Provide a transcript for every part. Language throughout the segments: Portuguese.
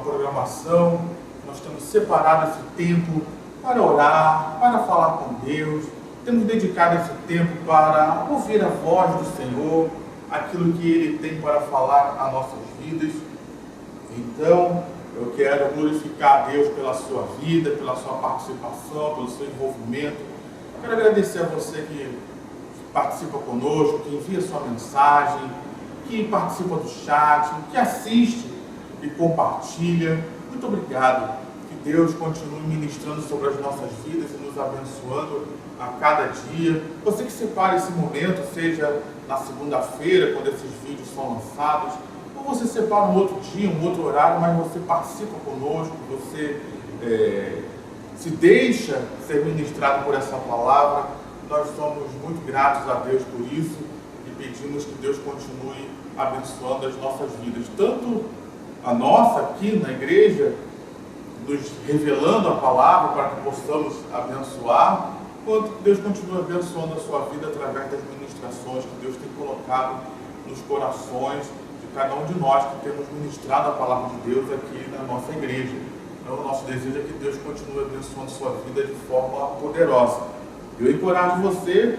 programação, nós temos separado esse tempo para orar, para falar com Deus, temos dedicado esse tempo para ouvir a voz do Senhor, aquilo que Ele tem para falar às nossas vidas. Então, eu quero glorificar a Deus pela sua vida, pela sua participação, pelo seu envolvimento. Quero agradecer a você que participa conosco, que envia sua mensagem, que participa do chat, que assiste e compartilha. Muito obrigado. Que Deus continue ministrando sobre as nossas vidas e nos abençoando a cada dia. Você que separa esse momento, seja na segunda-feira, quando esses vídeos são lançados, ou você separa um outro dia, um outro horário, mas você participa conosco, você se deixa ser ministrado por essa palavra. Nós somos muito gratos a Deus por isso e pedimos que Deus continue abençoando as nossas vidas, tanto a nossa aqui na igreja, nos revelando a palavra para que possamos abençoar, quanto que Deus continue abençoando a sua vida através das ministrações que Deus tem colocado nos corações de cada um de nós que temos ministrado a palavra de Deus aqui na nossa igreja. Então, o nosso desejo é que Deus continue abençoando a sua vida de forma poderosa. Eu encorajo você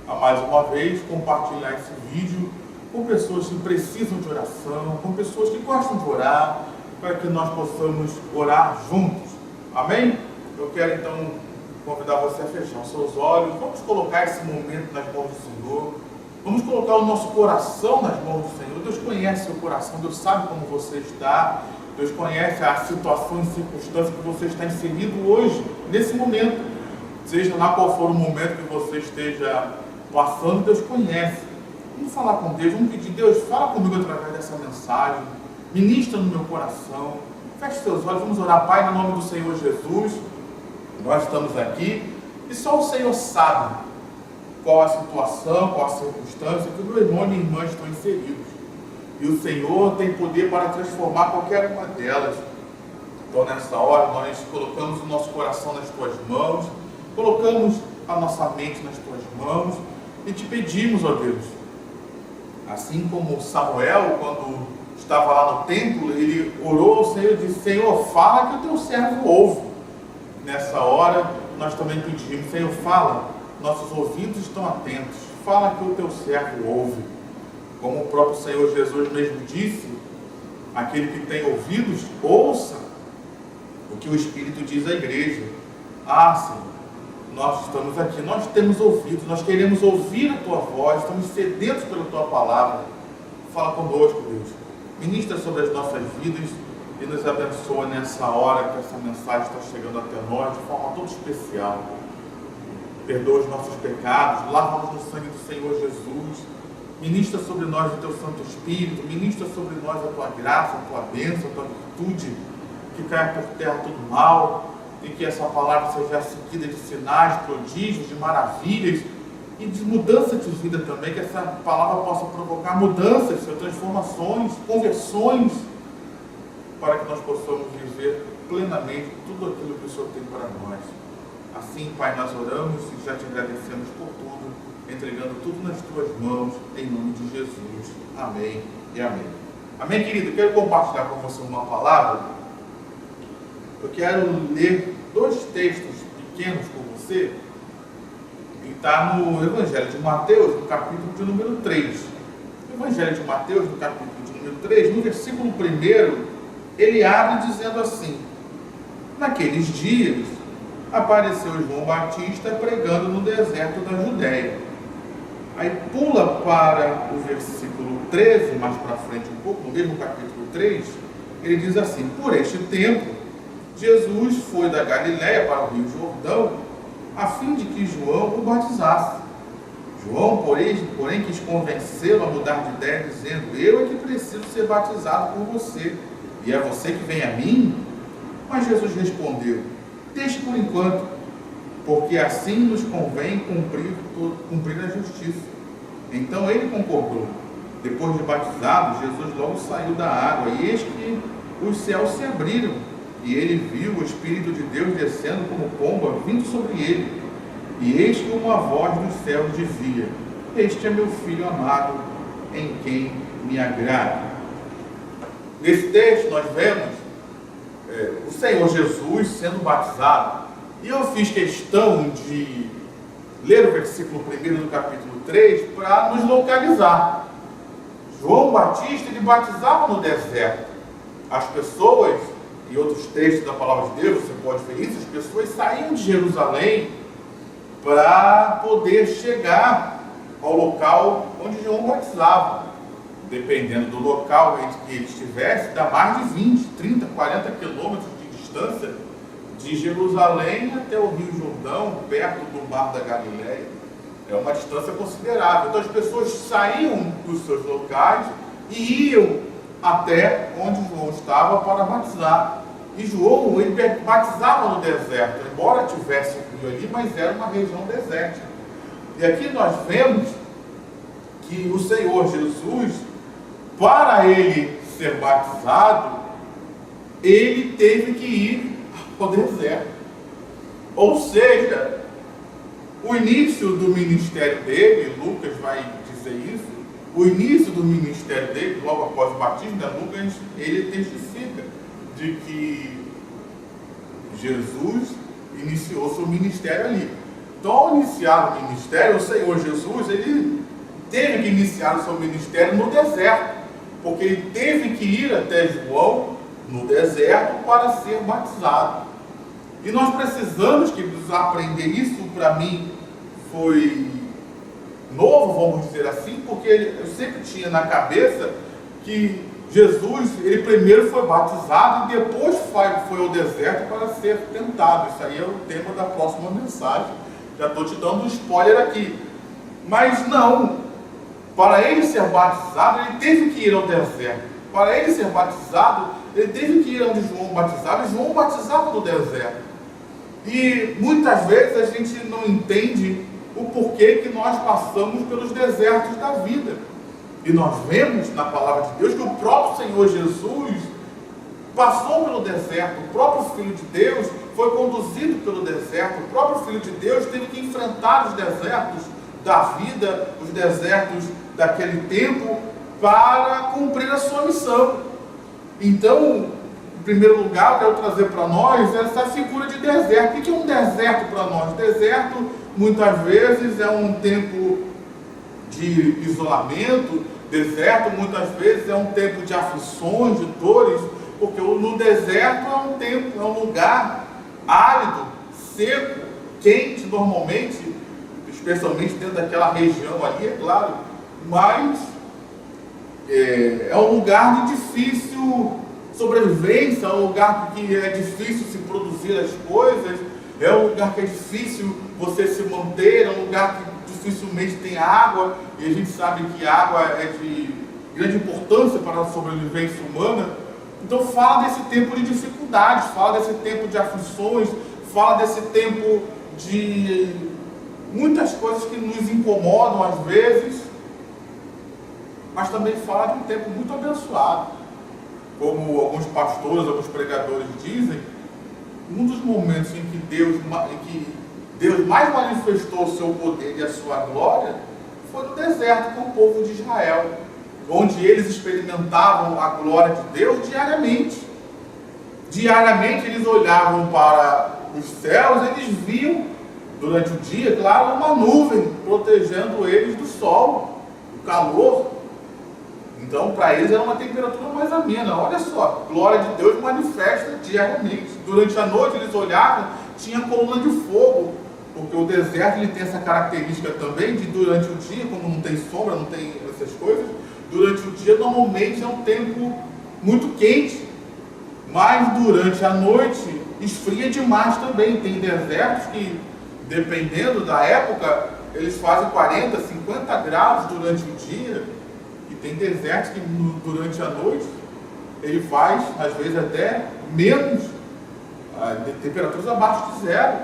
a, mais uma vez, compartilhar esse vídeo com pessoas que precisam de oração, com pessoas que gostam de orar, para que nós possamos orar juntos. Amém? Eu quero então convidar você a fechar os seus olhos. Vamos colocar esse momento nas mãos do Senhor. Vamos colocar o nosso coração nas mãos do Senhor. Deus conhece seu coração, Deus sabe como você está, Deus conhece a situação e circunstância que você está inserido hoje, nesse momento. Seja lá qual for o momento que você esteja passando, Deus conhece. Vamos falar com Deus, vamos pedir: Deus, fala comigo através dessa mensagem, ministra no meu coração. Feche seus olhos, vamos orar. Pai, no nome do Senhor Jesus, nós estamos aqui e só o Senhor sabe qual a situação, qual a circunstância que o meu irmão e minha irmã estão inseridos. E o Senhor tem poder para transformar qualquer uma delas. Então, nessa hora, nós colocamos o nosso coração nas tuas mãos, colocamos a nossa mente nas tuas mãos e te pedimos, ó Deus, assim como Samuel, quando estava lá no templo, ele orou ao Senhor e disse: Senhor, fala que o teu servo ouve. Nessa hora, nós também pedimos: Senhor, fala, nossos ouvidos estão atentos, fala que o teu servo ouve. Como o próprio Senhor Jesus mesmo disse: aquele que tem ouvidos, ouça o que o Espírito diz à igreja. Ah, Senhor, nós estamos aqui, nós temos ouvidos, nós queremos ouvir a tua voz, estamos sedentos pela tua palavra. Fala conosco, Deus. Ministra sobre as nossas vidas e nos abençoa nessa hora que essa mensagem está chegando até nós de forma toda especial. Perdoa os nossos pecados, lava-nos no sangue do Senhor Jesus. Ministra sobre nós o teu Santo Espírito, ministra sobre nós a tua graça, a tua bênção, a tua virtude, que caia por terra todo mal, e que essa palavra seja seguida de sinais, prodígios, de maravilhas e de mudança de vida também, que essa palavra possa provocar mudanças, transformações, conversões, para que nós possamos viver plenamente tudo aquilo que o Senhor tem para nós. Assim, Pai, nós oramos e já te agradecemos por tudo, entregando tudo nas tuas mãos, em nome de Jesus. Amém e amém. Amém, querido? Quero compartilhar com você uma palavra. Eu quero ler dois textos pequenos com você, que está no Evangelho de Mateus, no capítulo de número 3. O Evangelho de Mateus, no capítulo de número 3, no versículo 1, ele abre dizendo assim: naqueles dias apareceu João Batista pregando no deserto da Judéia. Aí pula para o versículo 13, mais para frente um pouco, no mesmo capítulo 3, ele diz assim: por este tempo, Jesus foi da Galiléia para o Rio Jordão, a fim de que João o batizasse. João, porém quis convencê-lo a mudar de ideia, dizendo: eu é que preciso ser batizado por você, e é você que vem a mim? Mas Jesus respondeu: deixe por enquanto, porque assim nos convém cumprir a justiça. Então ele concordou. Depois de batizado, Jesus logo saiu da água, e eis que os céus se abriram, e ele viu o Espírito de Deus descendo como pomba, vindo sobre ele. E eis que uma voz dos céus dizia: este é meu Filho amado, em quem me agrado. Nesse texto nós vemos o Senhor Jesus sendo batizado. E eu fiz questão de ler o versículo 1 do capítulo 3 para nos localizar. João Batista, ele batizava no deserto. As pessoas, em outros textos da palavra de Deus, você pode ver isso, as pessoas saíam de Jerusalém para poder chegar ao local onde João batizava. Dependendo do local em que ele estivesse, dá mais de 20, 30, 40 quilômetros de distância de Jerusalém até o Rio Jordão, perto do Mar da Galileia. É uma distância considerável. Então as pessoas saíam dos seus locais e iam até onde João estava para batizar. E João, ele batizava no deserto, embora tivesse um rio ali, mas era uma região desértica. E aqui nós vemos que o Senhor Jesus, para ele ser batizado, ele teve que ir ao deserto. Ou seja, o início do ministério dele, Lucas vai dizer isso, o início do ministério dele, logo após o batismo, Lucas, ele testifica de que Jesus iniciou seu ministério ali. Então, ao iniciar o ministério, o Senhor Jesus, ele teve que iniciar o seu ministério no deserto, porque ele teve que ir até João no deserto para ser batizado. E nós precisamos aprender isso. Para mim foi novo, vamos dizer assim, porque eu sempre tinha na cabeça que Jesus, ele primeiro foi batizado e depois foi ao deserto para ser tentado. Isso aí é o tema da próxima mensagem. Já estou te dando um spoiler aqui. Mas não, para ele ser batizado, ele teve que ir ao deserto. Para ele ser batizado, ele teve que ir onde João batizava, e João batizava no deserto. E muitas vezes a gente não entende o porquê que nós passamos pelos desertos da vida. E nós vemos na palavra de Deus que o próprio Senhor Jesus passou pelo deserto. O próprio Filho de Deus foi conduzido pelo deserto. O próprio Filho de Deus teve que enfrentar os desertos da vida, os desertos daquele tempo, para cumprir a sua missão. Então, em primeiro lugar, eu quero trazer para nós essa figura de deserto. O que é um deserto para nós? Deserto, muitas vezes, é um tempo de isolamento. Deserto, muitas vezes, é um tempo de aflições, de dores, porque no deserto é um lugar árido, seco, quente, normalmente, especialmente dentro daquela região ali, é claro, mas é um lugar de difícil sobrevivência, é um lugar que é difícil se produzir as coisas, é um lugar que é difícil você se manter, é um lugar que dificilmente tem água, e a gente sabe que a água é de grande importância para a sobrevivência humana. Então fala desse tempo de dificuldades, fala desse tempo de aflições, fala desse tempo de muitas coisas que nos incomodam às vezes, mas também fala de um tempo muito abençoado. Como alguns pastores, alguns pregadores dizem, um dos momentos em que Deus mais manifestou o seu poder e a sua glória foi no deserto com o povo de Israel, onde eles experimentavam a glória de Deus diariamente. Diariamente eles olhavam para os céus, eles viam durante o dia, claro, uma nuvem protegendo eles do sol, do calor. Então, para eles era uma temperatura mais amena. Olha só, a glória de Deus manifesta diariamente. Durante a noite eles olhavam, tinha coluna de fogo, porque o deserto ele tem essa característica também de durante o dia, como não tem sombra, não tem essas coisas, durante o dia normalmente é um tempo muito quente, mas durante a noite esfria demais também. Tem desertos que, dependendo da época, eles fazem 40, 50 graus durante o dia. Tem desertos que durante a noite ele faz, às vezes, até menos, de temperaturas abaixo de zero.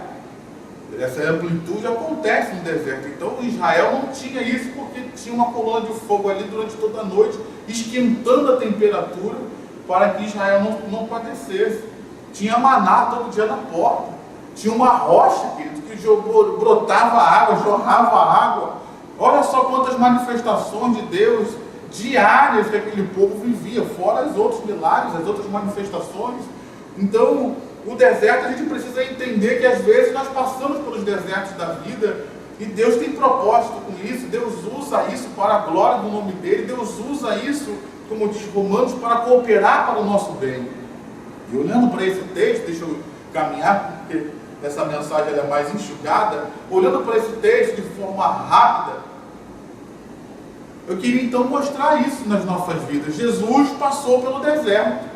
Essa amplitude acontece no deserto. Então Israel não tinha isso, porque tinha uma coluna de fogo ali durante toda a noite, esquentando a temperatura para que Israel não padecesse. Tinha maná todo dia na porta. Tinha uma rocha que brotava água, jorrava água. Olha só quantas manifestações de Deus diárias que aquele povo vivia, fora os outros milagres, as outras manifestações. Então, o deserto, a gente precisa entender que às vezes nós passamos pelos desertos da vida e Deus tem propósito com isso. Deus usa isso para a glória do nome dele. Deus usa isso, como diz Romanos, para cooperar para o nosso bem. E olhando para esse texto, deixa eu caminhar, porque essa mensagem ela é mais enxugada. Olhando para esse texto de forma rápida, eu queria então mostrar isso nas nossas vidas. Jesus passou pelo deserto.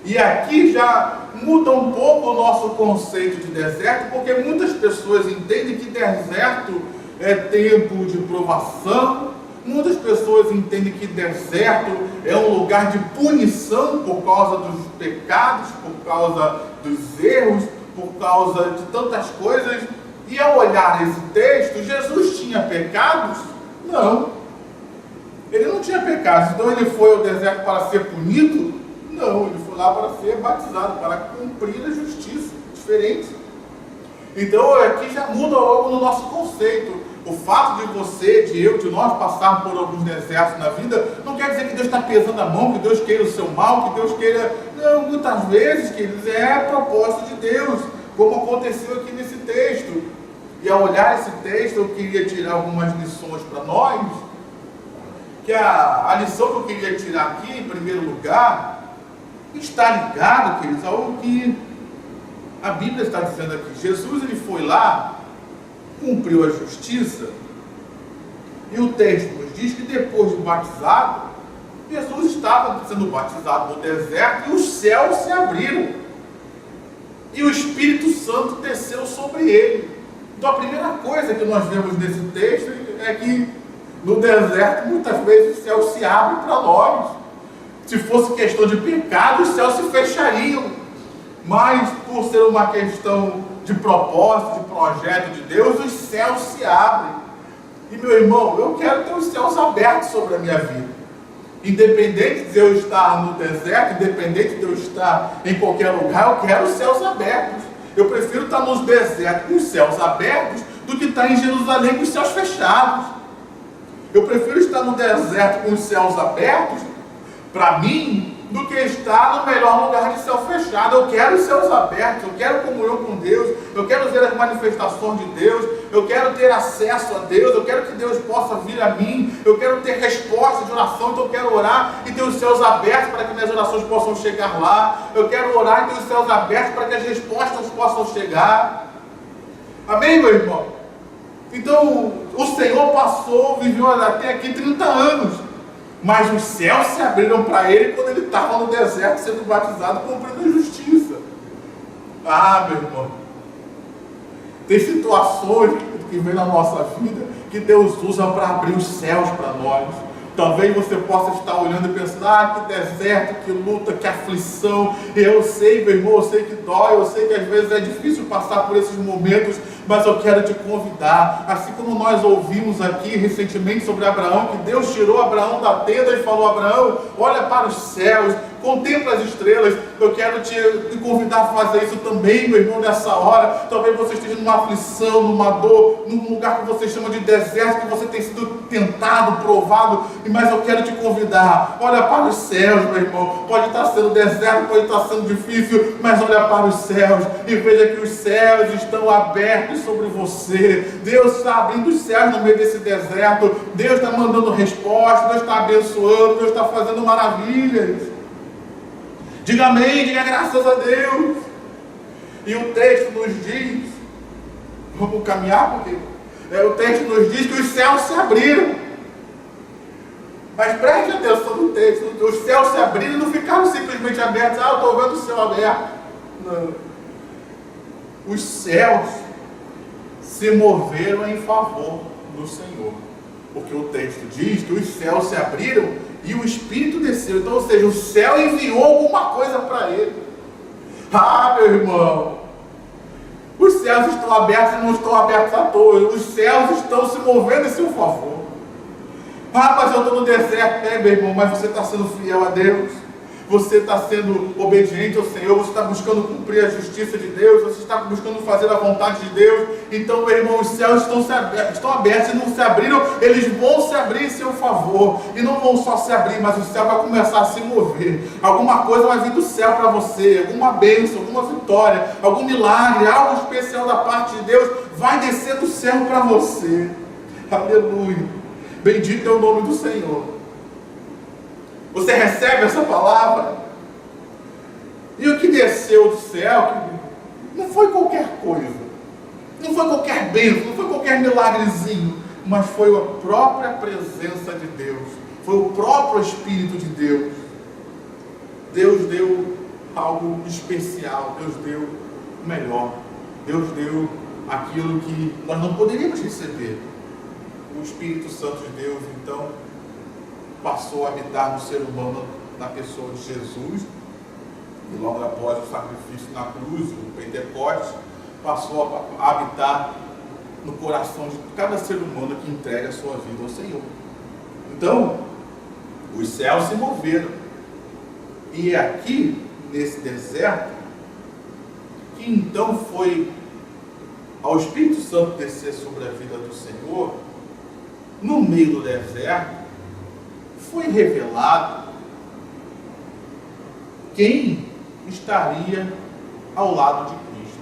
E aqui já muda um pouco o nosso conceito de deserto, porque muitas pessoas entendem que deserto é tempo de provação, muitas pessoas entendem que deserto é um lugar de punição por causa dos pecados, por causa dos erros, por causa de tantas coisas. E ao olhar esse texto, Jesus tinha pecados? Não. Ele não tinha pecados, então ele foi ao deserto para ser punido? Não, ele foi lá para ser batizado, para cumprir a justiça. Diferente. Então aqui já muda logo no nosso conceito. O fato de você, de eu, de nós passarmos por alguns desertos na vida, não quer dizer que Deus está pesando a mão, que Deus queira o seu mal, que Deus queira... Não, muitas vezes, queridos, é propósito de Deus, como aconteceu aqui nesse texto. E ao olhar esse texto, eu queria tirar algumas lições para nós, que a lição que eu queria tirar aqui, em primeiro lugar, está ligado, queridos, ao que a Bíblia está dizendo aqui. Jesus, ele foi lá, cumpriu a justiça, e o texto nos diz que depois de batizado, Jesus estava sendo batizado no deserto e os céus se abriram, e o Espírito Santo desceu sobre ele. Então a primeira coisa que nós vemos nesse texto é que no deserto muitas vezes o céu se abre para nós. Se fosse questão de pecado, os céus se fechariam, mas por ser uma questão de propósito, de projeto de Deus, os céus se abrem. E meu irmão, eu quero ter os céus abertos sobre a minha vida. Independente de eu estar no deserto, independente de eu estar em qualquer lugar, eu quero os céus abertos. Eu prefiro estar nos desertos com os céus abertos do que estar em Jerusalém com os céus fechados. Eu prefiro estar no deserto com os céus abertos, para mim, do que estar no melhor lugar de céu fechado. Eu quero os céus abertos, eu quero comunhão com Deus, eu quero ver as manifestações de Deus, eu quero ter acesso a Deus, eu quero que Deus possa vir a mim, eu quero ter resposta de oração, então eu quero orar e ter os céus abertos para que minhas orações possam chegar lá. Eu quero orar e ter os céus abertos para que as respostas possam chegar. Amém, meu irmão? Então, o Senhor passou, viveu até aqui 30 anos. Mas os céus se abriram para ele quando ele estava no deserto sendo batizado, cumprindo a justiça. Ah, meu irmão, tem situações que vem na nossa vida que Deus usa para abrir os céus para nós. Talvez você possa estar olhando e pensando, que deserto, que luta, que aflição. Eu sei, meu irmão, eu sei que dói, eu sei que às vezes é difícil passar por esses momentos, mas eu quero te convidar, assim como nós ouvimos aqui recentemente sobre Abraão, que Deus tirou Abraão da tenda e falou: Abraão, olha para os céus, contempla as estrelas. Eu quero te convidar a fazer isso também, meu irmão, nessa hora. Talvez você esteja numa aflição, numa dor, num lugar que você chama de deserto, que você tem sido tentado, provado, mas eu quero te convidar, olha para os céus, meu irmão. Pode estar sendo deserto, pode estar sendo difícil, mas olha para os céus e veja que os céus estão abertos sobre você. Deus está abrindo os céus no meio desse deserto. Deus está mandando resposta, Deus está abençoando, Deus está fazendo maravilhas. Diga amém, diga graças a Deus. E o texto nos diz, vamos caminhar porque o texto nos diz que os céus se abriram. Mas preste atenção no texto, os céus se abriram e não ficaram simplesmente abertos. Eu estou vendo o céu aberto. Não. Os céus se moveram em favor do Senhor, porque o texto diz que os céus se abriram e o Espírito desceu. Então, ou seja, o céu enviou alguma coisa para ele. Meu irmão, os céus estão abertos e não estão abertos à toa. Os céus estão se movendo em seu favor. Mas eu estou no deserto. Meu irmão, mas você está sendo fiel a Deus. você está sendo obediente ao Senhor, você está buscando cumprir a justiça de Deus, você está buscando fazer a vontade de Deus. Então, meu irmão, os céus estão abertos, e não se abriram, eles vão se abrir em seu favor. E não vão só se abrir, mas o céu vai começar a se mover. Alguma coisa vai vir do céu para você, alguma bênção, alguma vitória, algum milagre, algo especial da parte de Deus vai descer do céu para você. Aleluia. Bendito é o nome do Senhor. Você recebe essa palavra? E o que desceu do céu não foi qualquer coisa, não foi qualquer bênção, não foi qualquer milagrezinho, mas foi a própria presença de Deus, foi o próprio Espírito de Deus. Deus deu algo especial, Deus deu o melhor, Deus deu aquilo que nós não poderíamos receber. O Espírito Santo de Deus, então, passou a habitar no ser humano, na pessoa de Jesus, e logo após o sacrifício na cruz, o Pentecostes, passou a habitar no coração de cada ser humano que entrega a sua vida ao Senhor. Então, os céus se moveram, e é aqui, nesse deserto, que então foi ao Espírito Santo descer sobre a vida do Senhor. No meio do deserto, foi revelado quem estaria ao lado de Cristo.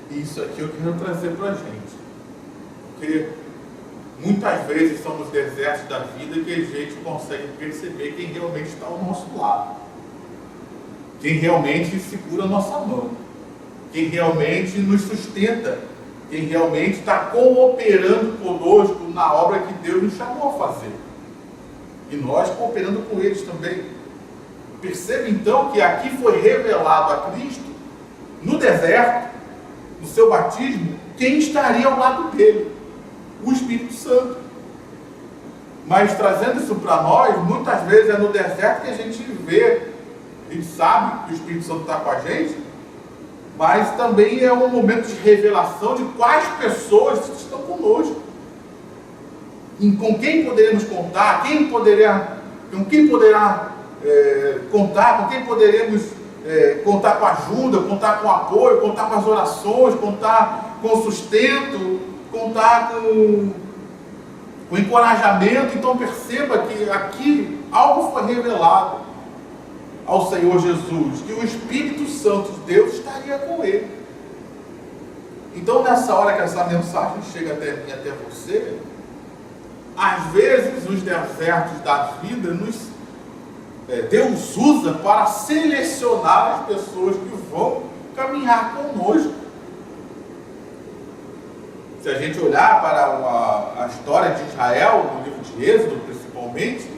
E isso aqui eu quero trazer para a gente, porque muitas vezes são nos desertos da vida que a gente consegue perceber quem realmente está ao nosso lado, quem realmente segura a nossa mão, quem realmente nos sustenta, quem realmente está cooperando conosco na obra que Deus nos chamou a fazer. E nós cooperando com eles também. Perceba então que aqui foi revelado a Cristo, no deserto, no seu batismo, quem estaria ao lado dele, o Espírito Santo. Mas trazendo isso para nós, muitas vezes é no deserto que a gente vê, a gente sabe que o Espírito Santo está com a gente, mas também é um momento de revelação de quais pessoas estão conosco. Com quem poderemos contar, com quem poderá contar, com quem poderemos contar com ajuda, contar com apoio, contar com as orações, contar com sustento, contar com encorajamento. Então perceba que aqui algo foi revelado ao Senhor Jesus, que o Espírito Santo de Deus estaria com ele. Então nessa hora que essa mensagem chega até mim, até você, às vezes nos desertos da vida, Deus usa para selecionar as pessoas que vão caminhar conosco. Se a gente olhar para a história de Israel, no livro de Êxodo principalmente,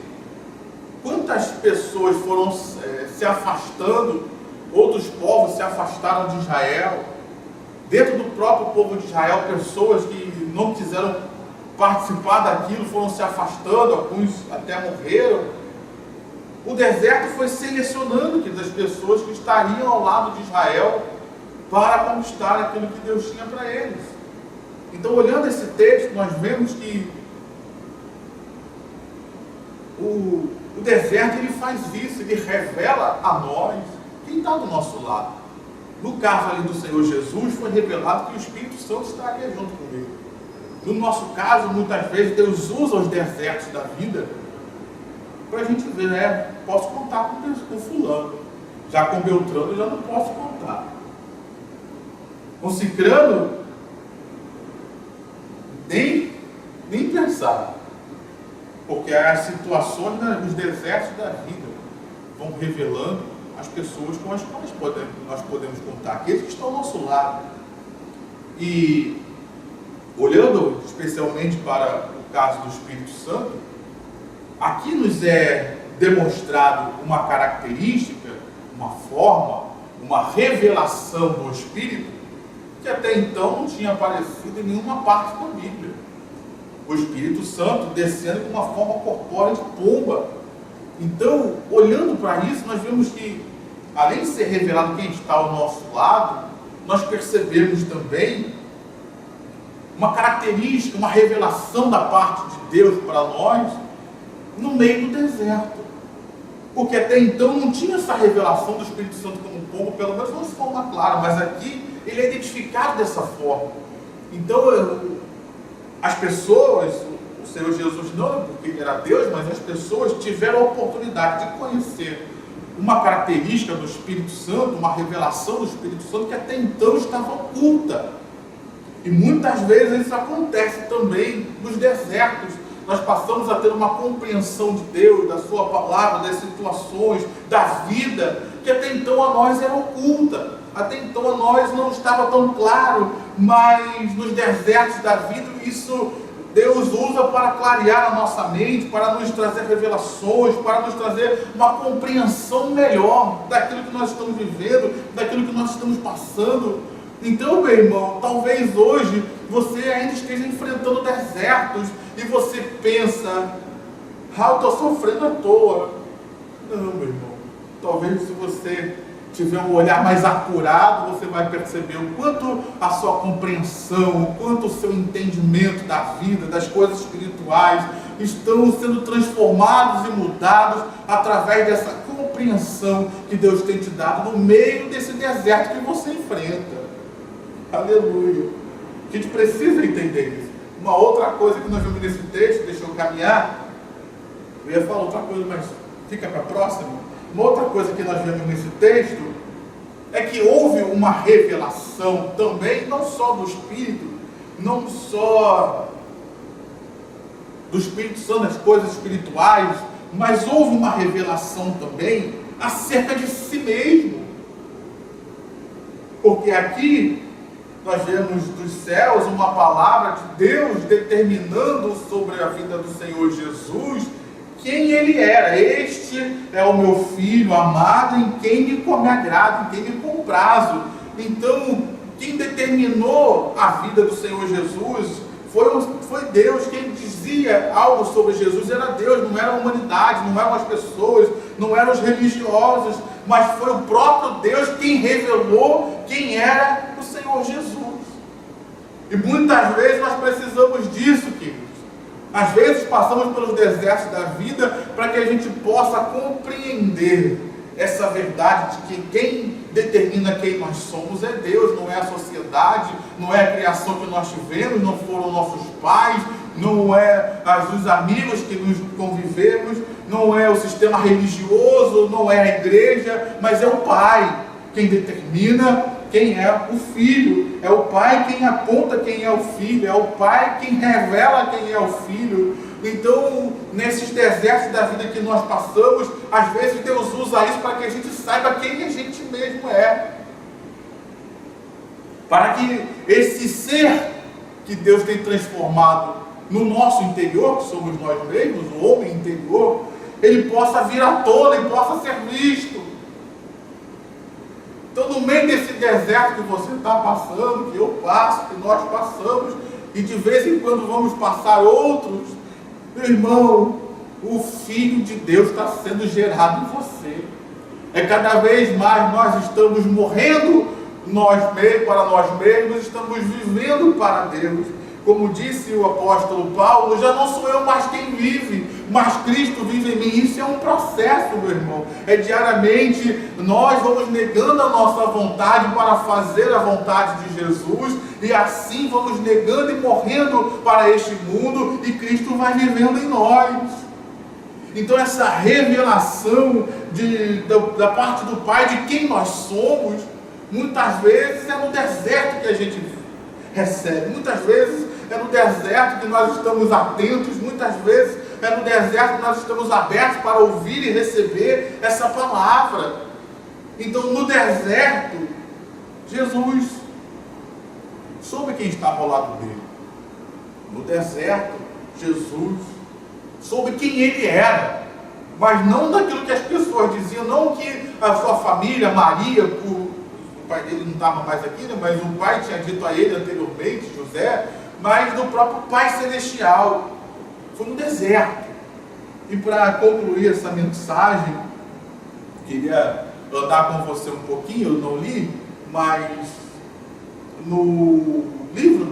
quantas pessoas foram se afastando, outros povos se afastaram de Israel. Dentro do próprio povo de Israel, pessoas que não quiseram participar daquilo foram se afastando, alguns até morreram. O deserto foi selecionando as pessoas que estariam ao lado de Israel para conquistar aquilo que Deus tinha para eles. Então, olhando esse texto, nós vemos que o deserto ele faz isso, ele revela a nós quem está do nosso lado. No caso ali do Senhor Jesus, foi revelado que o Espírito Santo estaria junto com ele. No nosso caso, muitas vezes, Deus usa os desertos da vida para a gente ver, posso contar com fulano, já com Beltrano eu já não posso contar. Com Cicrano, nem pensar, porque as situações, os desertos da vida vão revelando as pessoas com as quais nós podemos contar, aqueles que estão ao nosso lado. E olhando especialmente para o caso do Espírito Santo, aqui nos é demonstrado uma característica, uma forma, uma revelação do Espírito que até então não tinha aparecido em nenhuma parte da Bíblia. O Espírito Santo descendo com uma forma corpórea de pomba. Então, olhando para isso, nós vemos que, além de ser revelado quem está ao nosso lado, nós percebemos também uma característica, uma revelação da parte de Deus para nós no meio do deserto. porque até então não tinha essa revelação do Espírito Santo como povo, pelo menos não de forma clara, mas aqui ele é identificado dessa forma. Então, as pessoas, o Senhor Jesus não, porque ele era Deus, mas as pessoas tiveram a oportunidade de conhecer uma característica do Espírito Santo, uma revelação do Espírito Santo que até então estava oculta. E muitas vezes isso acontece também nos desertos. Nós passamos a ter uma compreensão de Deus, da sua palavra, das situações, da vida, que até então a nós era oculta. Até então a nós não estava tão claro, mas nos desertos da vida isso Deus usa para clarear a nossa mente, para nos trazer revelações, para nos trazer uma compreensão melhor daquilo que nós estamos vivendo, daquilo que nós estamos passando. Então, meu irmão, talvez hoje você ainda esteja enfrentando desertos e você pensa, eu estou sofrendo à toa. Não, meu irmão, talvez se você tiver um olhar mais acurado, você vai perceber o quanto a sua compreensão, o quanto o seu entendimento da vida, das coisas espirituais, estão sendo transformados e mudados através dessa compreensão que Deus tem te dado no meio desse deserto que você enfrenta. Aleluia! A gente precisa entender isso. Uma outra coisa que nós vemos nesse texto, deixa eu caminhar, eu ia falar outra coisa, mas fica para a próxima. Uma outra coisa que nós vemos nesse texto é que houve uma revelação também, não só do Espírito, não só do Espírito Santo, das coisas espirituais, mas houve uma revelação também acerca de si mesmo. Porque aqui nós vemos dos céus uma palavra de Deus determinando sobre a vida do Senhor Jesus quem ele era. Este é o meu filho amado, em quem me agrado, em quem me comprazo. Então, quem determinou a vida do Senhor Jesus foi Deus. Quem dizia algo sobre Jesus era Deus, não era a humanidade, não eram as pessoas, não eram os religiosos, mas foi o próprio Deus quem revelou quem era o Senhor Jesus. E muitas vezes nós precisamos disso, queridos. Às vezes passamos pelos desertos da vida para que a gente possa compreender essa verdade de que quem determina quem nós somos é Deus, não é a sociedade, não é a criação que nós tivemos, não foram nossos pais, não é os amigos que nos convivemos, não é o sistema religioso, não é a igreja, mas é o Pai quem determina quem é o Filho. É o Pai quem aponta quem é o Filho, é o Pai quem revela quem é o Filho. Então, nesses desertos da vida que nós passamos, às vezes Deus usa isso para que a gente saiba quem a gente mesmo é. Para que esse ser que Deus tem transformado no nosso interior, que somos nós mesmos, o homem interior, ele possa vir à tona e possa ser visto. Então, no meio desse deserto que você está passando, que eu passo, que nós passamos, e de vez em quando vamos passar outros, meu irmão, o Filho de Deus está sendo gerado em você. É cada vez mais nós estamos morrendo para nós mesmos, estamos vivendo para Deus. Como disse o apóstolo Paulo, já não sou eu mais quem vive, mas Cristo vive em mim. Isso é um processo, meu irmão. É diariamente nós vamos negando a nossa vontade para fazer a vontade de Jesus, e assim vamos negando e morrendo para este mundo, e Cristo vai vivendo em nós. Então essa revelação da parte do Pai de quem nós somos, muitas vezes é no deserto que a gente recebe, muitas vezes é no deserto que nós estamos atentos, muitas vezes é no deserto que nós estamos abertos para ouvir e receber essa palavra. Então, no deserto, Jesus soube quem estava ao lado dele. No deserto, Jesus soube quem ele era, mas não daquilo que as pessoas diziam, não que a sua família, Maria, o pai dele não estava mais aqui, né, mas o pai tinha dito a ele anteriormente, José, mas do próprio Pai Celestial. Foi no deserto. E para concluir essa mensagem, queria andar com você um pouquinho, eu não li, mas no livro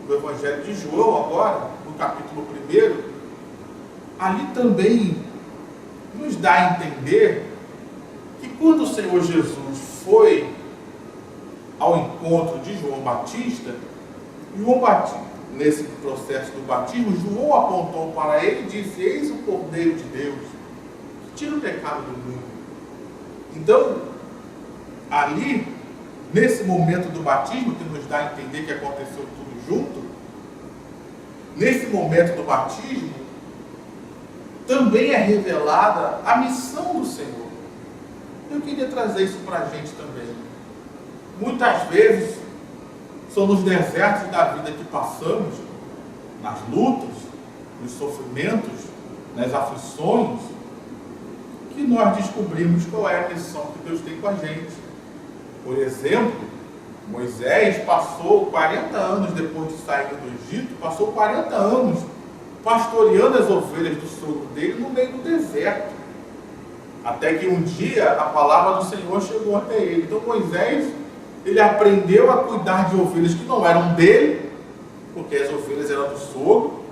do Evangelho de João agora, no capítulo 1, ali também nos nos dá a entender que quando o Senhor Jesus foi ao encontro de João Batista, nesse processo do batismo, João apontou para ele e disse: eis o Cordeiro de Deus, que tira o pecado do mundo. Então, ali, nesse momento do batismo, que nos dá a entender que aconteceu tudo junto, nesse momento do batismo, também é revelada a missão do Senhor. Eu queria trazer isso para a gente também. Muitas vezes, são nos desertos da vida que passamos, nas lutas, nos sofrimentos, nas aflições, que nós descobrimos qual é a missão que Deus tem com a gente. Por exemplo, Moisés passou 40 anos depois de sair do Egito, passou 40 anos pastoreando as ovelhas do sogro dele no meio do deserto. Até que um dia a palavra do Senhor chegou até ele. Então Moisés, ele aprendeu a cuidar de ovelhas que não eram dele, porque as ovelhas eram do sogro.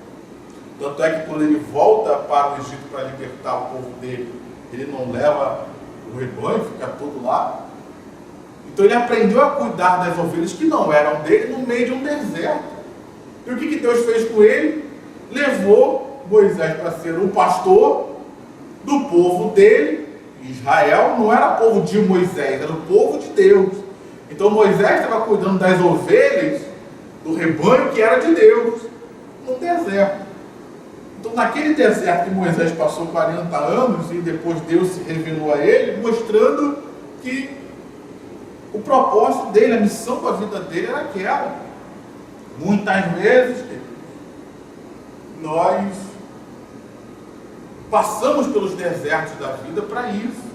Tanto é que quando ele volta para o Egito para libertar o povo dele, ele não leva o rebanho, fica todo lá. Então ele aprendeu a cuidar das ovelhas que não eram dele no meio de um deserto. E o que Deus fez com ele? Levou Moisés para ser o pastor do povo dele. Israel não era povo de Moisés, era o povo de Deus. Então Moisés estava cuidando das ovelhas do rebanho que era de Deus, no deserto. Então naquele deserto que Moisés passou 40 anos, e depois Deus se revelou a ele, mostrando que o propósito dele, a missão com a vida dele era aquela. Muitas vezes, nós passamos pelos desertos da vida para isso.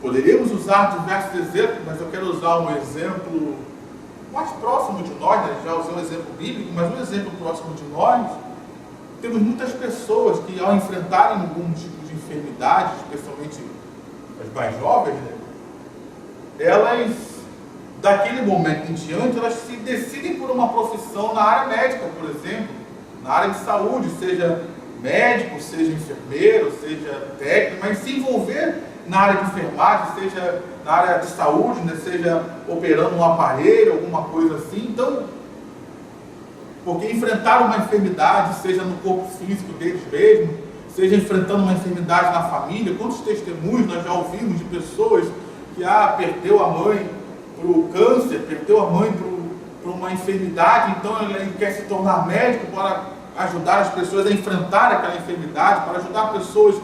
Poderíamos usar diversos exemplos, mas eu quero usar um exemplo mais próximo de nós, né? Já usei um exemplo bíblico, mas um exemplo próximo de nós. Temos muitas pessoas que, ao enfrentarem algum tipo de enfermidade, especialmente as mais jovens, né? Elas, daquele momento em diante, elas se decidem por uma profissão na área médica, por exemplo, na área de saúde, seja médico, seja enfermeiro, seja técnico, mas se envolver na área de enfermagem, seja na área de saúde, né, seja operando um aparelho, alguma coisa assim. Então, porque enfrentar uma enfermidade, seja no corpo físico deles mesmos, seja enfrentando uma enfermidade na família, quantos testemunhos nós já ouvimos de pessoas que perdeu a mãe para o câncer, perdeu a mãe para uma enfermidade, então ele quer se tornar médico para ajudar as pessoas a enfrentar aquela enfermidade, para ajudar pessoas,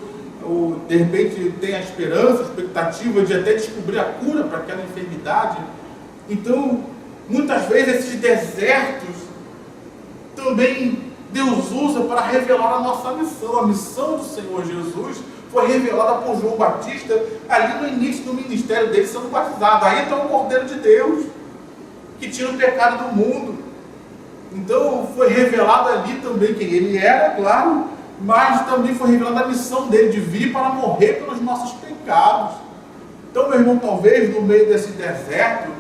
ou de repente tem a esperança, a expectativa de até descobrir a cura para aquela enfermidade. Então, muitas vezes esses desertos também Deus usa para revelar a nossa missão. A missão do Senhor Jesus foi revelada por João Batista ali no início do ministério dele, sendo batizado. Aí está o Cordeiro de Deus, que tira o pecado do mundo. Então foi revelado ali também quem ele era, claro, mas também foi revelada a missão dele de vir para morrer pelos nossos pecados. Então, meu irmão, talvez no meio desse deserto,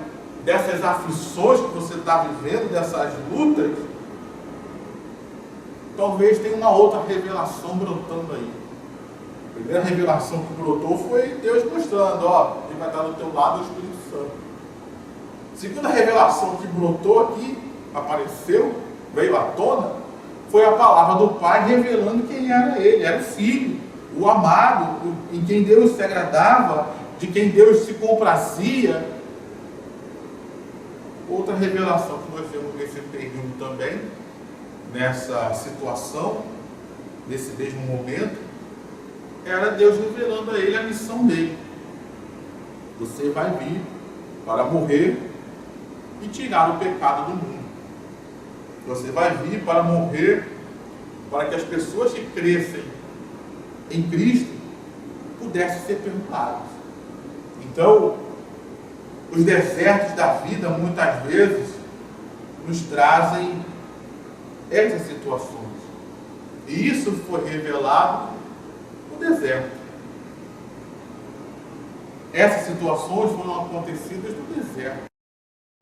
dessas aflições que você está vivendo, dessas lutas, talvez tenha uma outra revelação brotando aí. A primeira revelação que brotou foi Deus mostrando, ele vai estar do teu lado, o Espírito Santo. A segunda revelação que brotou aqui, apareceu, veio à tona, foi a palavra do Pai revelando quem era ele. Era o Filho, o amado, em quem Deus se agradava, de quem Deus se comprazia. Outra revelação que nós vemos nesse período também, nessa situação, nesse mesmo momento, era Deus revelando a ele a missão dele. Você vai vir para morrer e tirar o pecado do mundo. Você vai vir para morrer para que as pessoas que crescem em Cristo pudessem ser perdoadas. Então, os desertos da vida muitas vezes nos trazem essas situações. E isso foi revelado no deserto. Essas situações foram acontecidas no deserto.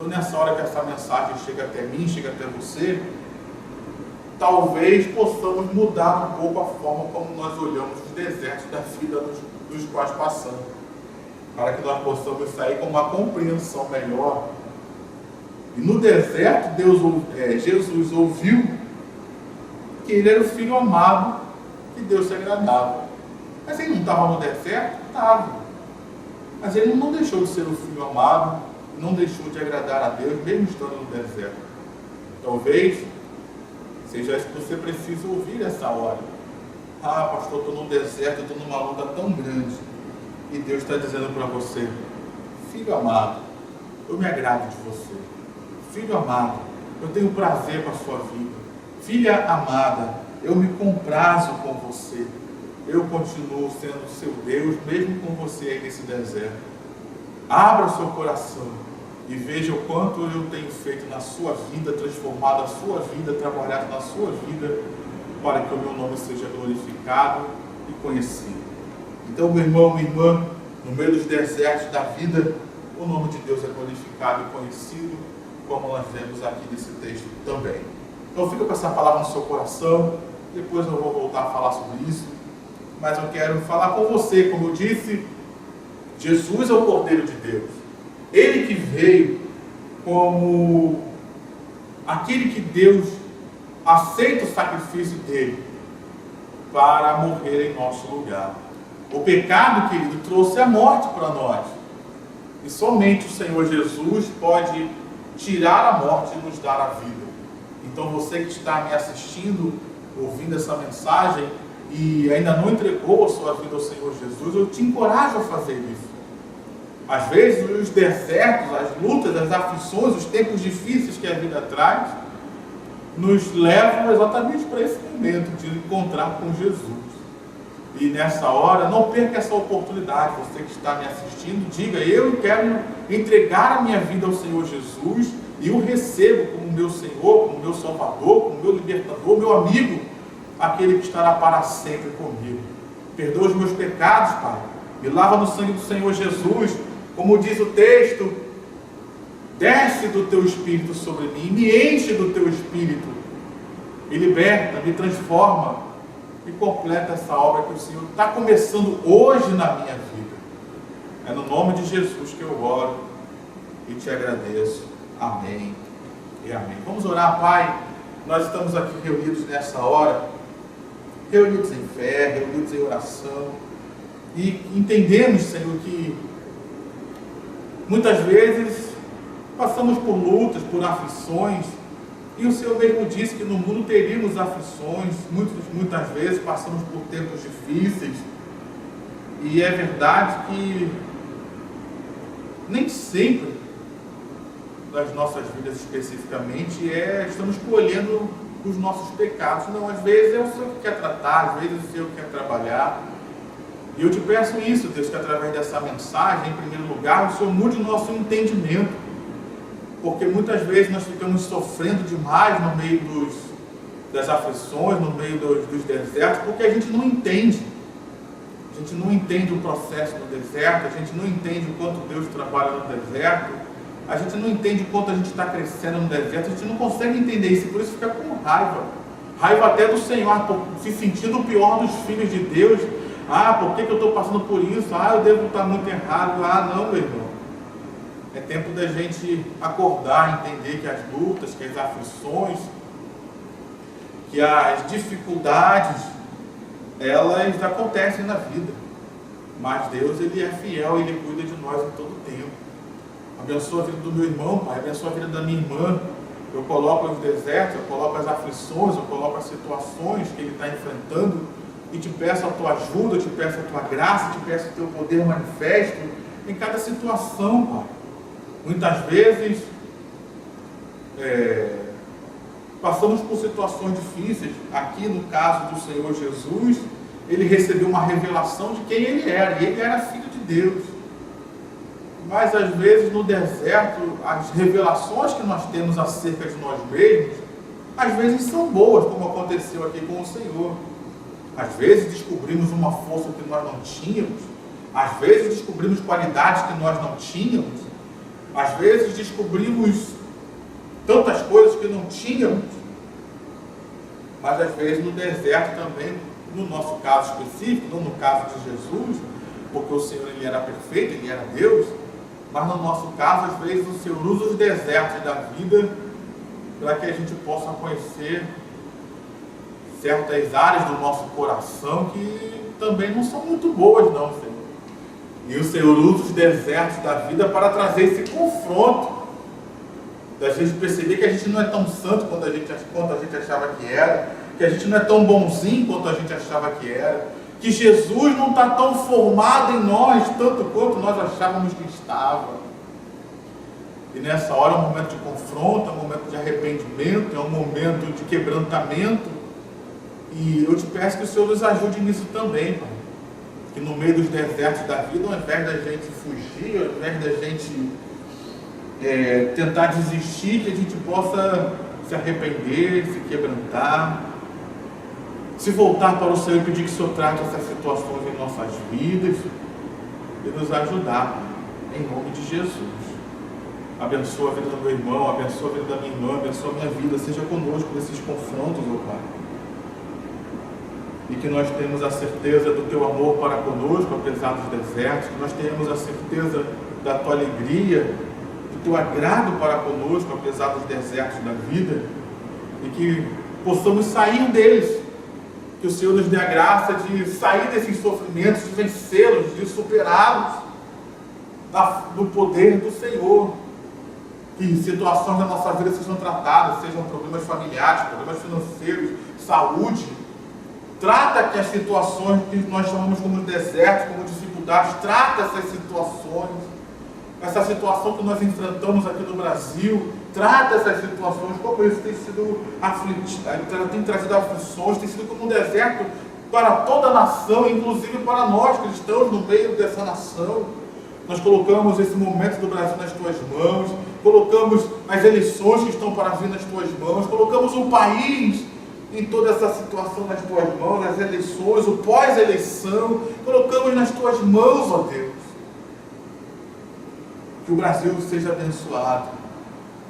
Então, nessa hora que essa mensagem chega até mim, chega até você, talvez possamos mudar um pouco a forma como nós olhamos os desertos da vida dos quais passamos, para que nós possamos sair com uma compreensão melhor. E no deserto, Jesus ouviu que ele era o filho amado, que Deus se agradava. Mas ele não estava no deserto? Estava. Mas ele não deixou de ser o filho amado, não deixou de agradar a Deus, mesmo estando no deserto. Talvez seja isso que você precisa ouvir essa hora. Ah, pastor, estou no deserto, estou numa luta tão grande. E Deus está dizendo para você: filho amado, eu me agrado de você. Filho amado, eu tenho prazer com a sua vida. Filha amada, eu me comprazo com você. Eu continuo sendo seu Deus, mesmo com você aí nesse deserto. Abra o seu coração e veja o quanto eu tenho feito na sua vida, transformado a sua vida, trabalhado na sua vida, para que o meu nome seja glorificado e conhecido. Então, meu irmão, minha irmã, no meio dos desertos da vida, o nome de Deus é glorificado e conhecido, como nós vemos aqui nesse texto também. Então, fica com essa palavra no seu coração, depois eu vou voltar a falar sobre isso, mas eu quero falar com você, como eu disse, Jesus é o Cordeiro de Deus. Ele que veio como aquele que Deus aceita o sacrifício dele para morrer em nosso lugar. O pecado, querido, trouxe a morte para nós. E somente o Senhor Jesus pode tirar a morte e nos dar a vida. Então você que está me assistindo, ouvindo essa mensagem e ainda não entregou a sua vida ao Senhor Jesus, eu te encorajo a fazer isso. Às vezes os desertos, as lutas, as aflições, os tempos difíceis que a vida traz, nos levam exatamente para esse momento de encontrar com Jesus. E nessa hora, não perca essa oportunidade. Você que está me assistindo, diga: eu quero entregar a minha vida ao Senhor Jesus e o recebo como meu Senhor, como meu Salvador, como meu libertador, meu amigo, aquele que estará para sempre comigo. Perdoa os meus pecados, Pai. Me lava no sangue do Senhor Jesus. Como diz o texto, desce do teu Espírito sobre mim, me enche do teu Espírito, me liberta, me transforma e completa essa obra que o Senhor está começando hoje na minha vida. É no nome de Jesus que eu oro e te agradeço. Amém e amém. Vamos orar, Pai. Nós estamos aqui reunidos nessa hora, reunidos em fé, reunidos em oração, e entendemos, Senhor, que muitas vezes passamos por lutas, por aflições, e o Senhor mesmo disse que no mundo teríamos aflições, muitas vezes passamos por tempos difíceis, e é verdade que nem sempre nas nossas vidas especificamente estamos colhendo os nossos pecados. Não, às vezes é o Senhor que quer tratar, às vezes é o Senhor que quer trabalhar. E eu te peço isso, Deus, que através dessa mensagem, em primeiro lugar, o Senhor mude o nosso entendimento. Porque muitas vezes nós ficamos sofrendo demais no meio das aflições, no meio dos desertos, porque a gente não entende. A gente não entende o processo no deserto, a gente não entende o quanto Deus trabalha no deserto, a gente não entende o quanto a gente está crescendo no deserto, a gente não consegue entender isso, e por isso fica com raiva. Raiva até do Senhor, se sentindo o pior dos filhos de Deus. Ah, por que eu estou passando por isso? Ah, eu devo estar muito errado. Ah, não, meu irmão. É tempo da gente acordar, entender que as lutas, que as aflições, que as dificuldades, elas acontecem na vida. Mas Deus, Ele é fiel, Ele cuida de nós em todo tempo. Abençoa a vida do meu irmão, Pai, abençoa a vida da minha irmã. Eu coloco os desertos, eu coloco as aflições, eu coloco as situações que ele está enfrentando, e te peço a tua ajuda, te peço a tua graça, te peço o teu poder manifesto em cada situação, Pai. Muitas vezes passamos por situações difíceis. Aqui no caso do Senhor Jesus, ele recebeu uma revelação de quem ele era, e ele era filho de Deus. Mas às vezes no deserto, as revelações que nós temos acerca de nós mesmos, às vezes são boas, como aconteceu aqui com o Senhor. Às vezes descobrimos uma força que nós não tínhamos, às vezes descobrimos qualidades que nós não tínhamos, às vezes descobrimos tantas coisas que não tínhamos. mas às vezes no deserto também, no nosso caso específico, não no caso de Jesus, porque o Senhor ele era perfeito, ele era Deus, mas no nosso caso, às vezes o Senhor usa os desertos da vida para que a gente possa conhecer certas áreas do nosso coração que também não são muito boas, não, Senhor. E o Senhor usa os desertos da vida para trazer esse confronto, da gente perceber que a gente não é tão santo quanto a gente achava que era, que a gente não é tão bonzinho quanto a gente achava que era, que Jesus não está tão formado em nós, tanto quanto nós achávamos que estava. E nessa hora é um momento de confronto, é um momento de arrependimento, é um momento de quebrantamento. E eu te peço que o Senhor nos ajude nisso também, Pai. Que no meio dos desertos da vida, ao invés da gente fugir, ao invés da gente tentar desistir, que a gente possa se arrepender, se quebrantar, se voltar para o Senhor e pedir que o Senhor trate essas situações em nossas vidas e nos ajudar, em nome de Jesus. Abençoa a vida do meu irmão, abençoa a vida da minha irmã, abençoa a minha vida, seja conosco nesses confrontos, ó Pai. E que nós tenhamos a certeza do Teu amor para conosco, apesar dos desertos, que nós tenhamos a certeza da Tua alegria, do Teu agrado para conosco, apesar dos desertos da vida, e que possamos sair deles, que o Senhor nos dê a graça de sair desses sofrimentos, de vencê-los, de superá-los, do poder do Senhor. Que situações da nossa vida sejam tratadas, sejam problemas familiares, problemas financeiros, saúde. Trata que as situações que nós chamamos como desertos, como dificuldades, trata essas situações, essa situação que nós enfrentamos aqui no Brasil, trata essas situações, como isso tem sido tem trazido aflições, tem sido como um deserto para toda a nação, inclusive para nós cristãos no meio dessa nação. Nós colocamos esse momento do Brasil nas Tuas mãos, colocamos as eleições que estão para vir nas Tuas mãos, colocamos o país em toda essa situação nas Tuas mãos, as eleições, o pós-eleição, colocamos nas Tuas mãos, ó Deus. Que o Brasil seja abençoado,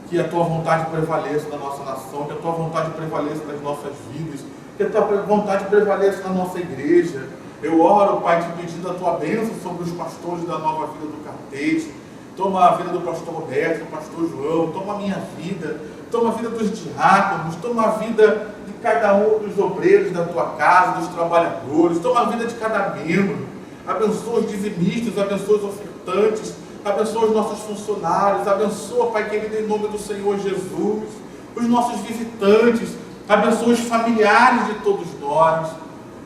que a Tua vontade prevaleça na nossa nação, que a Tua vontade prevaleça nas nossas vidas, que a Tua vontade prevaleça na nossa igreja. Eu oro, Pai, te pedindo a Tua bênção sobre os pastores da Nova Vida do Cartete. Toma a vida do pastor Roberto, do pastor João, toma a minha vida, toma a vida dos diáconos, toma a vida de cada um dos obreiros da Tua casa, dos trabalhadores, toma a vida de cada membro. Abençoa os dizimistas, abençoa os ofertantes, abençoa os nossos funcionários, abençoa, Pai querido, em nome do Senhor Jesus, os nossos visitantes, abençoa os familiares de todos nós.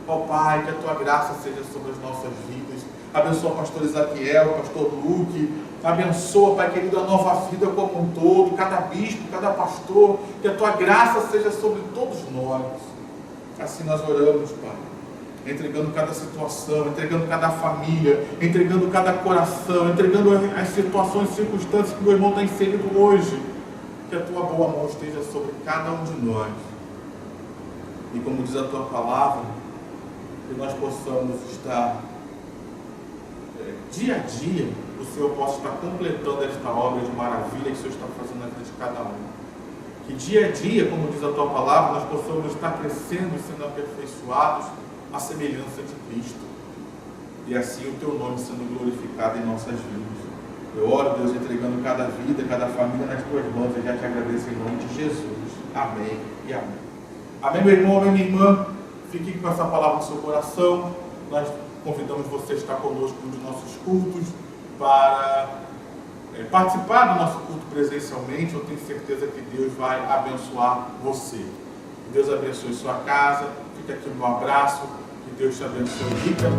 Ó Pai, que a Tua graça seja sobre as nossas vidas. Abençoa o pastor Isaquiel, o pastor Luque. Abençoa, Pai querido, a Nova Vida como um todo, cada bispo, cada pastor. Que a Tua graça seja sobre todos nós. Assim nós oramos, Pai, entregando cada situação, entregando cada família, entregando cada coração, entregando as situações e circunstâncias que meu irmão está inserido hoje. Que a Tua boa mão esteja sobre cada um de nós. E como diz a Tua palavra, que nós possamos estar dia a dia, o Senhor possa estar completando esta obra de maravilha que o Senhor está fazendo na vida de cada um. Que dia a dia, como diz a Tua palavra, nós possamos estar crescendo e sendo aperfeiçoados à semelhança de Cristo. E assim o Teu nome sendo glorificado em nossas vidas. Eu oro, Deus, entregando cada vida, cada família nas Tuas mãos. Eu já te agradeço em nome de Jesus. Amém e amém. Amém, meu irmão, amém, minha irmã. Fique com essa palavra no seu coração. Nós convidamos você a estar conosco nos nossos cultos para participar do nosso culto presencialmente. Eu tenho certeza que Deus vai abençoar você. Que Deus abençoe sua casa. Fica aqui o meu abraço. Que Deus te abençoe rica.